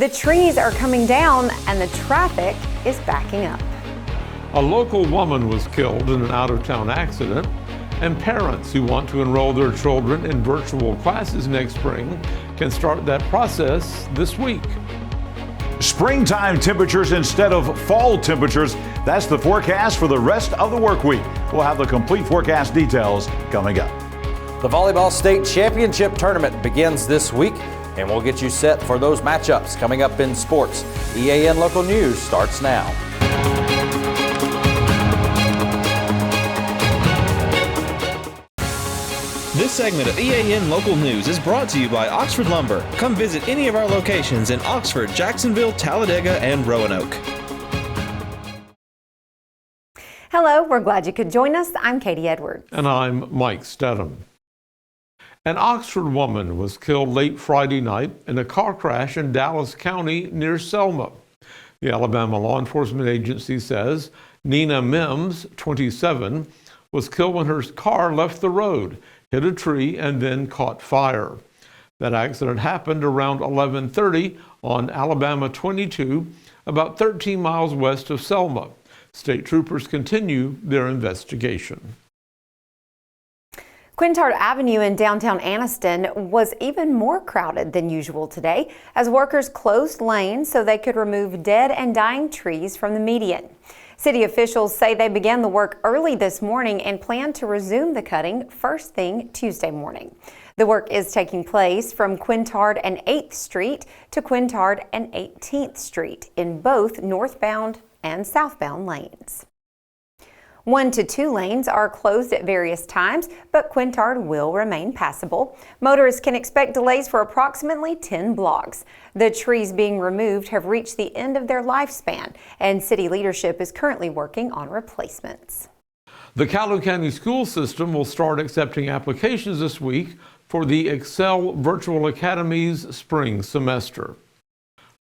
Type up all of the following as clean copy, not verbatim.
The trees are coming down and the traffic is backing up. A local woman was killed in an out-of-town accident, and parents who want to enroll their children in virtual classes next spring can start that process this week. Springtime temperatures instead of fall temperatures. That's the forecast for the rest of the work week. We'll have the complete forecast details coming up. The Volleyball State Championship tournament begins this week, and we'll get you set for those matchups coming up in sports. EAN Local News starts now. This segment of EAN Local News is brought to you by Oxford Lumber. Come visit any of our locations in Oxford, Jacksonville, Talladega, and Roanoke. Hello, we're glad you could join us. I'm Katie Edwards. And I'm Mike Stedham. An Oxford woman was killed late Friday night in a car crash in Dallas County near Selma. The Alabama Law Enforcement Agency says Nina Mims, 27, was killed when her car left the road, hit a tree, and then caught fire. That accident happened around 11:30 on Alabama 22, about 13 miles west of Selma. State troopers continue their investigation. Quintard Avenue in downtown Anniston was even more crowded than usual today as workers closed lanes so they could remove dead and dying trees from the median. City officials say they began the work early this morning and plan to resume the cutting first thing Tuesday morning. The work is taking place from Quintard and 8th Street to Quintard and 18th Street in both northbound and southbound lanes. 1 to 2 lanes are closed at various times, but Quintard will remain passable. Motorists can expect delays for approximately 10 blocks. The trees being removed have reached the end of their lifespan, and city leadership is currently working on replacements. The Calhoun County school system will start accepting applications this week for the Excel Virtual Academy's spring semester.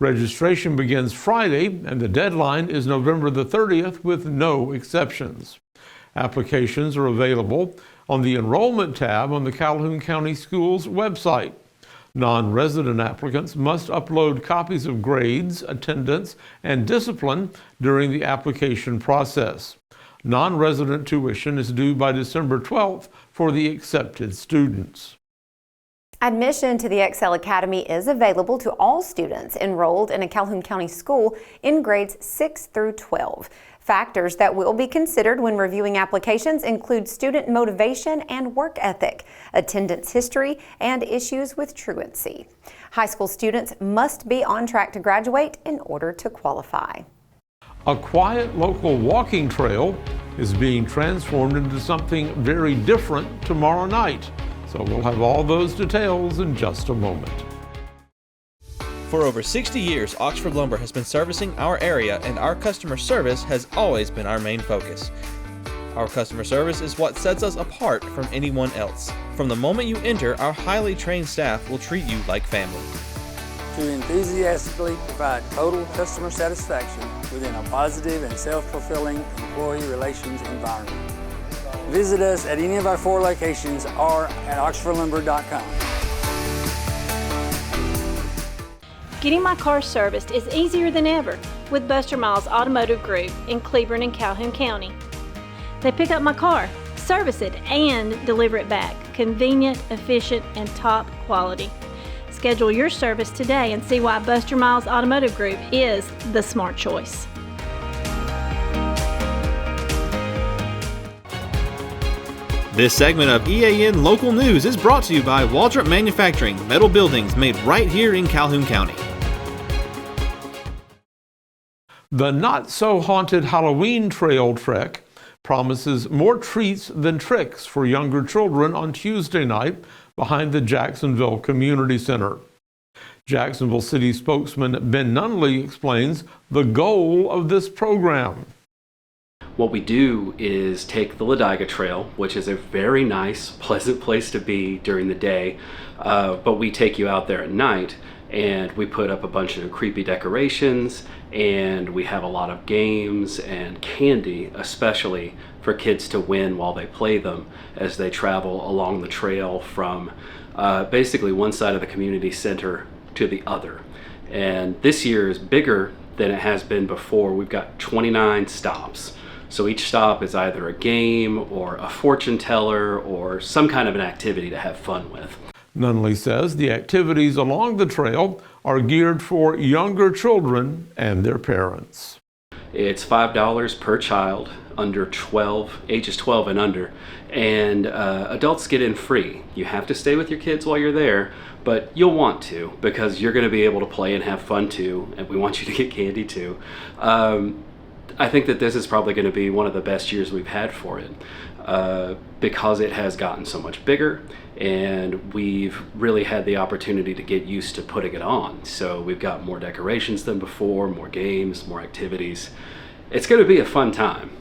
Registration begins Friday, and the deadline is November the 30th with no exceptions. Applications are available on the Enrollment tab on the Calhoun County Schools website. Non-resident applicants must upload copies of grades, attendance, and discipline during the application process. Non-resident tuition is due by December 12th for the accepted students. Admission to the Excel Academy is available to all students enrolled in a Calhoun County school in grades 6 through 12. Factors that will be considered when reviewing applications include student motivation and work ethic, attendance history, and issues with truancy. High school students must be on track to graduate in order to qualify. A quiet local walking trail is being transformed into something very different tomorrow night. So we'll have all those details in just a moment. For over 60 years, Oxford Lumber has been servicing our area, and our customer service has always been our main focus. Our customer service is what sets us apart from anyone else. From the moment you enter, our highly trained staff will treat you like family. To enthusiastically provide total customer satisfaction within a positive and self-fulfilling employee relations environment. Visit us at any of our 4 locations or at oxfordlumber.com. Getting my car serviced is easier than ever with Buster Miles Automotive Group in Cleburne and Calhoun County. They pick up my car, service it, and deliver it back. Convenient, efficient, and top quality. Schedule your service today and see why Buster Miles Automotive Group is the smart choice. This segment of EAN Local News is brought to you by Waldrop Manufacturing, metal buildings made right here in Calhoun County. The not-so-haunted Halloween Trail Trek promises more treats than tricks for younger children on Tuesday night behind the Jacksonville Community Center. Jacksonville City spokesman Ben Nunley explains the goal of this program. What we do is take the Ladiga Trail, which is a very nice, pleasant place to be during the day, but we take you out there at night and we put up a bunch of creepy decorations, and we have a lot of games and candy, especially for kids to win while they play them as they travel along the trail from basically one side of the community center to the other. And this year is bigger than it has been before. We've got 29 stops. So each stop is either a game or a fortune teller or some kind of an activity to have fun with. Nunley says the activities along the trail are geared for younger children and their parents. It's $5 per child under 12, ages 12 and under, and adults get in free. You have to stay with your kids while you're there, but you'll want to because you're going to be able to play and have fun too, and we want you to get candy too. I think that this is probably going to be one of the best years we've had for it because it has gotten so much bigger and we've really had the opportunity to get used to putting it on. So we've got more decorations than before, more games, more activities. It's going to be a fun time.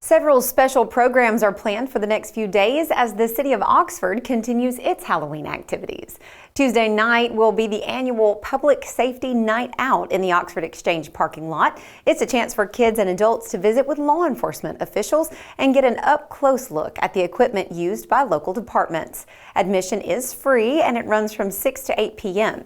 Several special programs are planned for the next few days as the City of Oxford continues its Halloween activities. Tuesday night will be the annual Public Safety Night Out in the Oxford Exchange parking lot. It's a chance for kids and adults to visit with law enforcement officials and get an up-close look at the equipment used by local departments. Admission is free and it runs from 6 to 8 p.m.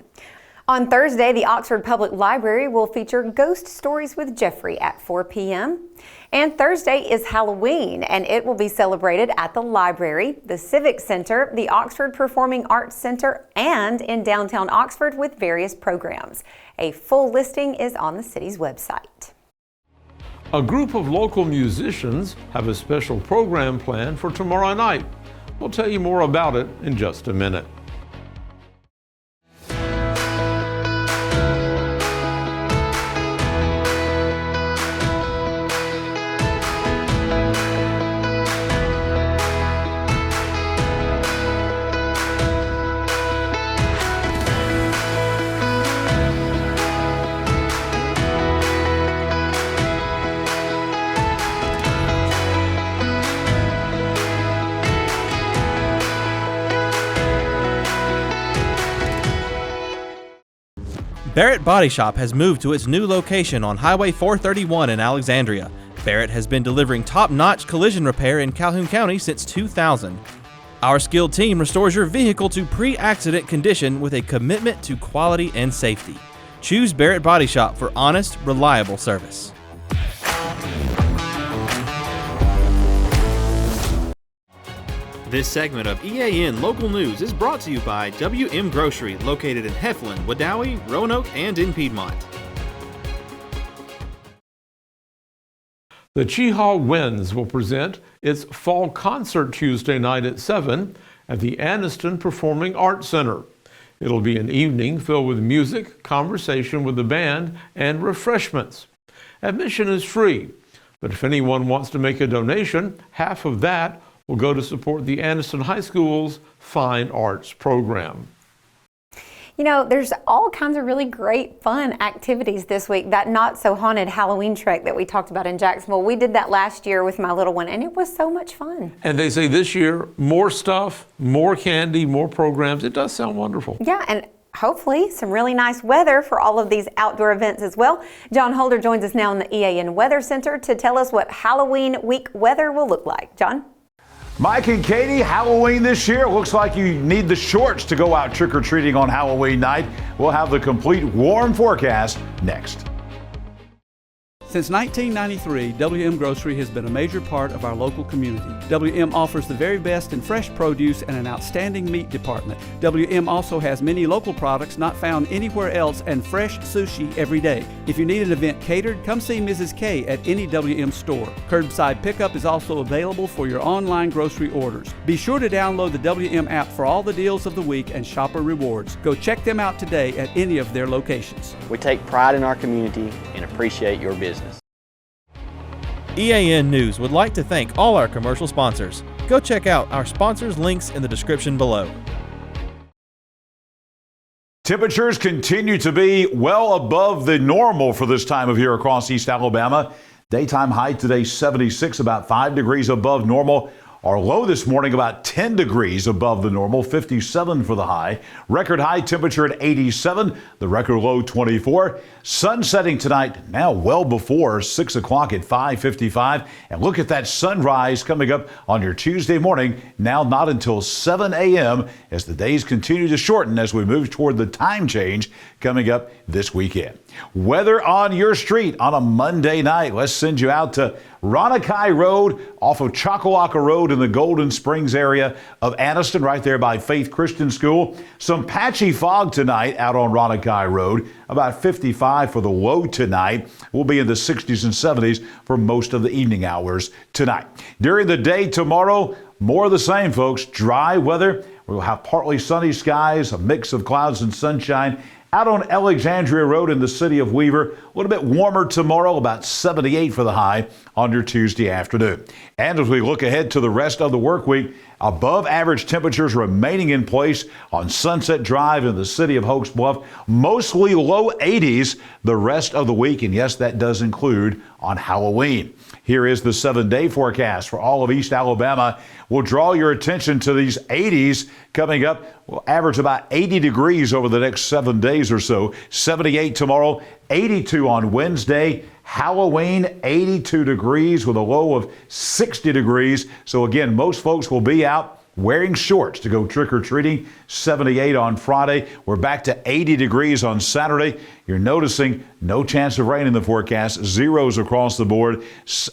On Thursday, the Oxford Public Library will feature Ghost Stories with Jeffrey at 4 p.m. And Thursday is Halloween, and it will be celebrated at the library, the Civic Center, the Oxford Performing Arts Center, and in downtown Oxford with various programs. A full listing is on the city's website. A group of local musicians have a special program planned for tomorrow night. We'll tell you more about it in just a minute. Barrett Body Shop has moved to its new location on Highway 431 in Alexandria. Barrett has been delivering top-notch collision repair in Calhoun County since 2000. Our skilled team restores your vehicle to pre-accident condition with a commitment to quality and safety. Choose Barrett Body Shop for honest, reliable service. This segment of EAN Local News is brought to you by WM Grocery, located in Heflin, Wadowee, Roanoke, and in Piedmont. The Cheehaw Winds will present its fall concert Tuesday night at 7 at the Anniston Performing Arts Center. It'll be an evening filled with music, conversation with the band, and refreshments. Admission is free, but if anyone wants to make a donation, half of that will go to support the Anniston High School's Fine Arts program. You know, there's all kinds of really great fun activities this week. That not so haunted Halloween trek that we talked about in Jacksonville, we did that last year with my little one and it was so much fun. And they say this year, more stuff, more candy, more programs. It does sound wonderful. Yeah, and hopefully some really nice weather for all of these outdoor events as well. John Holder joins us now in the EAN Weather Center to tell us what Halloween week weather will look like. John? Mike and Katie, Halloween this year. Looks like you need the shorts to go out trick-or-treating on Halloween night. We'll have the complete warm forecast next. Since 1993, WM Grocery has been a major part of our local community. WM offers the very best in fresh produce and an outstanding meat department. WM also has many local products not found anywhere else and fresh sushi every day. If you need an event catered, come see Mrs. K at any WM store. Curbside pickup is also available for your online grocery orders. Be sure to download the WM app for all the deals of the week and shopper rewards. Go check them out today at any of their locations. We take pride in our community and appreciate your business. EAN News would like to thank all our commercial sponsors. Go check out our sponsors' links in the description below. Temperatures continue to be well above the normal for this time of year across East Alabama. Daytime high today 76, about 5 degrees above normal. Our low this morning about 10 degrees above the normal, 57 for the high. Record high temperature at 87, the record low 24. Sun setting tonight now well before 6 o'clock at 5:55. And look at that sunrise coming up on your Tuesday morning, now not until 7 a.m. as the days continue to shorten as we move toward the time change coming up this weekend. Weather on your street on a Monday night. Let's send you out to Ronakai Road off of Choccolocca Road in the Golden Springs area of Anniston, right there by Faith Christian School. Some patchy fog tonight out on Ronakai Road, about 55 for the low tonight. We'll be in the 60s and 70s for most of the evening hours tonight. During the day tomorrow, more of the same, folks. Dry weather. We'll have partly sunny skies, a mix of clouds and sunshine. Out on Alexandria Road in the city of Weaver, a little bit warmer tomorrow, about 78 for the high on your Tuesday afternoon. And as we look ahead to the rest of the work week, above average temperatures remaining in place on Sunset Drive in the city of Oaks Bluff, mostly low 80s the rest of the week. And yes, that does include on Halloween. Here is the 7-day forecast for all of East Alabama. We'll draw your attention to these 80s coming up. We'll average about 80 degrees over the next 7 days or so. 78 tomorrow, 82 on Wednesday. Halloween, 82 degrees with a low of 60 degrees. So again, most folks will be out wearing shorts to go trick-or-treating. 78 on Friday. We're back to 80 degrees on Saturday. You're noticing no chance of rain in the forecast. Zeros across the board.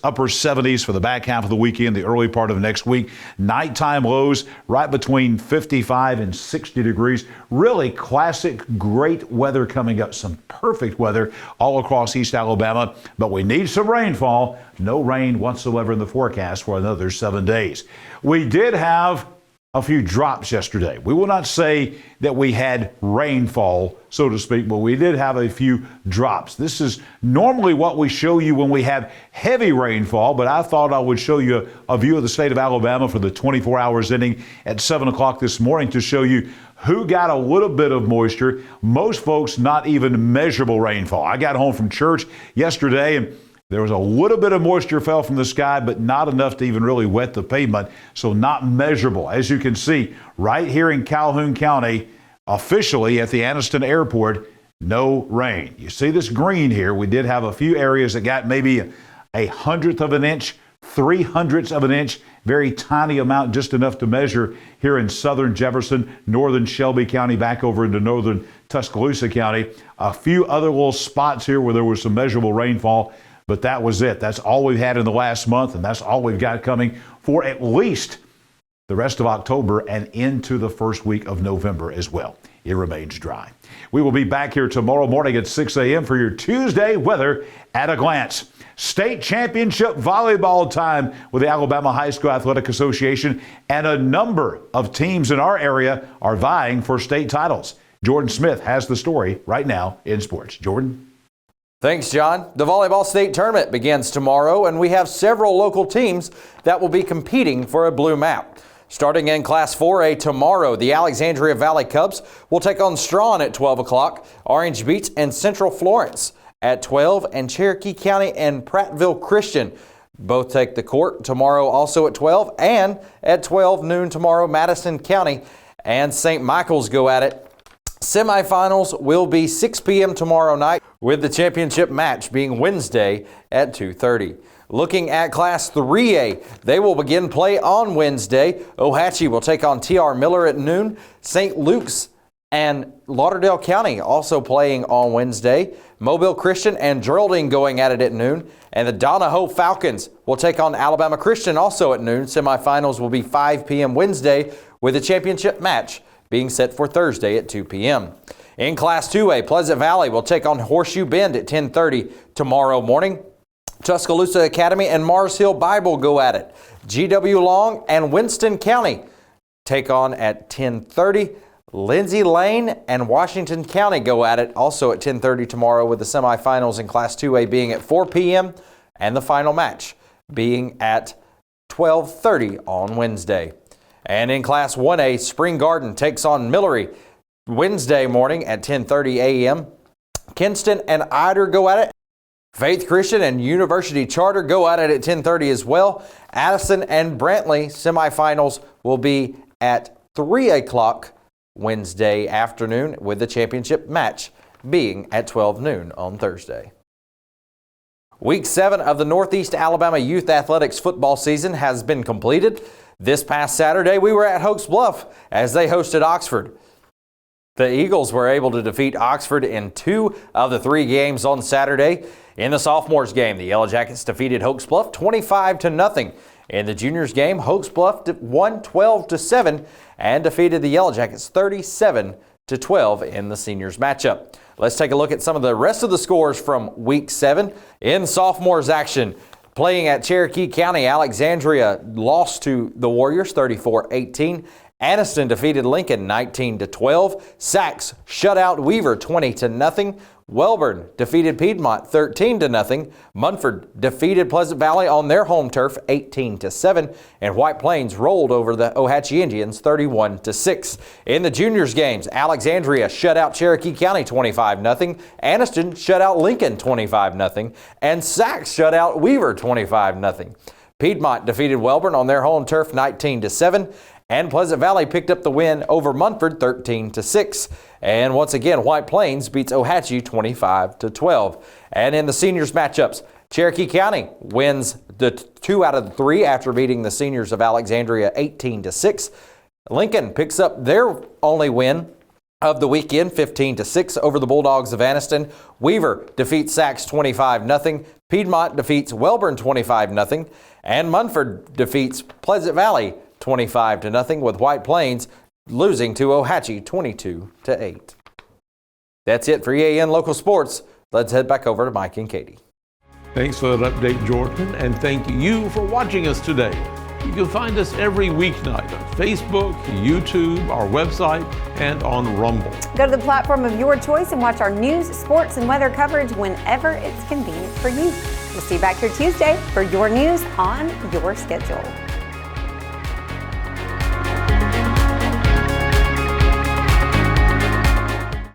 Upper 70s for the back half of the weekend, the early part of next week. Nighttime lows right between 55 and 60 degrees. Really classic, great weather coming up. Some perfect weather all across East Alabama. But we need some rainfall. No rain whatsoever in the forecast for another 7 days. We did have a few drops yesterday. We will not say that we had rainfall, so to speak, but we did have a few drops. This is normally what we show you when we have heavy rainfall, but I thought I would show you a view of the state of Alabama for the 24 hours ending at 7 o'clock this morning to show you who got a little bit of moisture. Most folks not even measurable rainfall. I got home from church yesterday and there was a little bit of moisture fell from the sky, but not enough to even really wet the pavement, so not measurable. As you can see, right here in Calhoun County, officially at the Anniston Airport, no rain. You see this green here? We did have a few areas that got maybe a 100th of an inch, 3/100ths of an inch, very tiny amount, just enough to measure here in southern Jefferson, northern Shelby County, back over into northern Tuscaloosa County. A few other little spots here where there was some measurable rainfall. But that was it. That's all we've had in the last month, and that's all we've got coming for at least the rest of October and into the first week of November as well. It remains dry. We will be back here tomorrow morning at 6 a.m. for your Tuesday weather at a glance. State championship volleyball time with the Alabama High School Athletic Association, and a number of teams in our area are vying for state titles. Jordan Smith has the story right now in sports. Jordan? Thanks, John. The Volleyball State Tournament begins tomorrow, and we have several local teams that will be competing for a blue map. Starting in Class 4A tomorrow, the Alexandria Valley Cubs will take on Strawn at 12 o'clock, Orange Beach and Central Florence at 12, and Cherokee County and Prattville Christian both take the court tomorrow also at 12, and at 12 noon tomorrow, Madison County and St. Michael's go at it. Semifinals will be 6 p.m. tomorrow night, with the championship match being Wednesday at 2:30. Looking at Class 3A, they will begin play on Wednesday. Ohatchee will take on T.R. Miller at noon. St. Luke's and Lauderdale County also playing on Wednesday. Mobile Christian and Geraldine going at it at noon. And the Donahoe Falcons will take on Alabama Christian also at noon. Semifinals will be 5 p.m. Wednesday, with the championship match being set for Thursday at 2 p.m. In Class 2A, Pleasant Valley will take on Horseshoe Bend at 10:30 tomorrow morning. Tuscaloosa Academy and Mars Hill Bible go at it. G.W. Long and Winston County take on at 10:30. Lindsay Lane and Washington County go at it also at 10:30 tomorrow, with the semifinals in Class 2A being at 4 p.m. and the final match being at 12:30 on Wednesday. And in Class 1A, Spring Garden takes on Millery Wednesday morning at 10:30 a.m. Kinston and Ider go at it. Faith Christian and University Charter go at it at 10:30 as well. Addison and Brantley semifinals will be at 3 o'clock Wednesday afternoon, with the championship match being at 12 noon on Thursday. Week 7 of the Northeast Alabama Youth Athletics football season has been completed. This past Saturday, we were at Hoax Bluff as they hosted Oxford. The Eagles were able to defeat Oxford in 2 of the 3 games on Saturday. In the sophomores game, the Yellow Jackets defeated Hoax Bluff 25-0. In the juniors game, Hoax Bluff won 12-7 and defeated the Yellow Jackets 37-12 in the seniors matchup. Let's take a look at some of the rest of the scores from Week 7 in sophomores action. Playing at Cherokee County, Alexandria lost to the Warriors 34-18. Anniston defeated Lincoln 19-12. Sachs shut out Weaver 20-0. Welborn defeated Piedmont 13-0. Munford defeated Pleasant Valley on their home turf 18-7. And White Plains rolled over the Ohatchee Indians 31-6. In the juniors games, Alexandria shut out Cherokee County 25-0. Anniston shut out Lincoln 25-0. And Sachs shut out Weaver 25-0. Piedmont defeated Welborn on their home turf 19-7. And Pleasant Valley picked up the win over Munford 13-6. And once again, White Plains beats Ohatchee 25-12. And in the seniors matchups, Cherokee County wins the 2 out of the 3 after beating the seniors of Alexandria 18-6. Lincoln picks up their only win of the weekend 15-6 over the Bulldogs of Anniston. Weaver defeats Sachs 25-0. Piedmont defeats Welborn 25-0. And Munford defeats Pleasant Valley 25-0, with White Plains losing to Ohatchee 22-8. That's it for EAN Local Sports. Let's head back over to Mike and Katie. Thanks for that update, Jordan, and thank you for watching us today. You can find us every weeknight on Facebook, YouTube, our website, and on Rumble. Go to the platform of your choice and watch our news, sports, and weather coverage whenever it's convenient for you. We'll see you back here Tuesday for your news on your schedule.